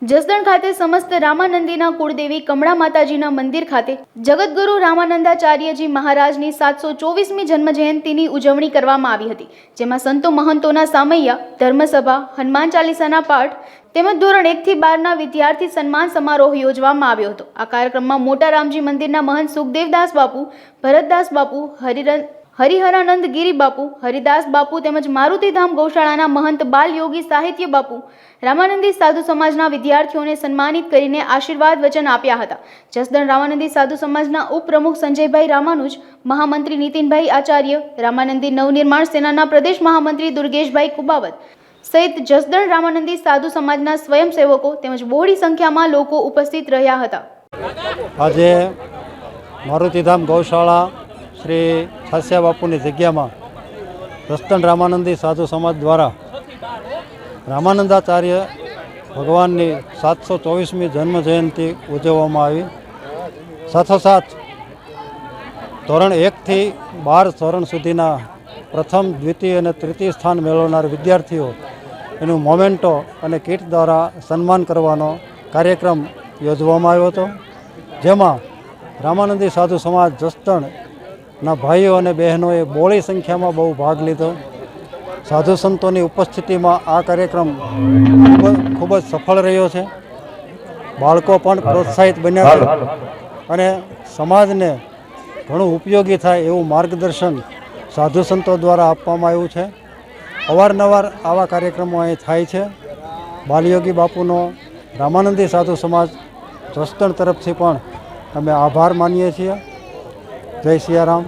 જસદણ ખાતે સમસ્ત રામાનંદીના કુળદેવી કમળા માતાજીના મંદિર ખાતે જગતગુરુ રામાનંદાચાર્યજી મહારાજની 724મી જન્મજયંતિની ઉજવણી કરવામાં આવી હતી, જેમાં સંતો મહંતોના સામૈયા, ધર્મસભા, હનુમાન ચાલીસાના પાઠ તેમજ ધોરણ 1 થી 12ના વિદ્યાર્થી સન્માન સમારોહ યોજવામાં આવ્યો હતો। આ કાર્યક્રમમાં મોટા રામજી મંદિરના મહંત સુખદેવદાસ બાપુ, ભરતદાસ બાપુ, હરિહરાનંદ ગિરી બાપુ, હરિદાસ બાપુ તેમજ મારુતિધામ ગૌશાળાના મહંત બાલ યોગી સાહિત્ય બાપુ રામાનંદી સાધુ સમાજના વિદ્યાર્થીઓને સન્માનિત કરીને આશીર્વાદ વચન આપ્યા હતા। જસદણ રામાનંદી સાધુ સમાજના ઉપપ્રમુખ સંજયભાઈ રામાનુજ, મહામંત્રી નીતિનભાઈ આચાર્ય, રામાનંદી નવનિર્માણ સેનાના પ્રદેશ મહામંત્રી દુર્ગેશભાઈ કુબાવત સહિત જસદણ રામાનંદી સાધુ સમાજના સ્વયંસેવકો તેમજ બહોળી સંખ્યામાં લોકો ઉપસ્થિત રહ્યા હતા। આજે મારુતિધામ ગૌશાળા શ્રી છાસિયા બાપુની જગ્યામાં જસદણ રામાનંદી સાધુ સમાજ દ્વારા રામાનંદાચાર્ય ભગવાનની 724મી જન્મજયંતિ ઉજવવામાં આવી। સાથોસાથ ધોરણ 1 થી 12 ધોરણ સુધીના પ્રથમ, દ્વિતીય અને તૃતીય સ્થાન મેળવનાર વિદ્યાર્થીઓ એનું મોમેન્ટો અને કીટ દ્વારા સન્માન કરવાનો કાર્યક્રમ યોજવામાં આવ્યો હતો, જેમાં રામાનંદી સાધુ સમાજ જસદણના ભાઈઓ અને બહેનોએ બહોળી સંખ્યામાં બહુ ભાગ લીધો। સાધુ સંતોની ઉપસ્થિતિમાં આ કાર્યક્રમ ખૂબ જ સફળ રહ્યો છે। બાળકો પણ પ્રોત્સાહિત બન્યા છે અને સમાજને ઘણું ઉપયોગી થાય એવું માર્ગદર્શન સાધુ સંતો દ્વારા આપવામાં આવ્યું છે। અવારનવાર આવા કાર્યક્રમો અહીં થાય છે। બાલયોગી બાપુનો રામાનંદી સાધુ સમાજ જસદણ તરફથી પણ અમે આભાર માનીએ છીએ। જય સિયારામ।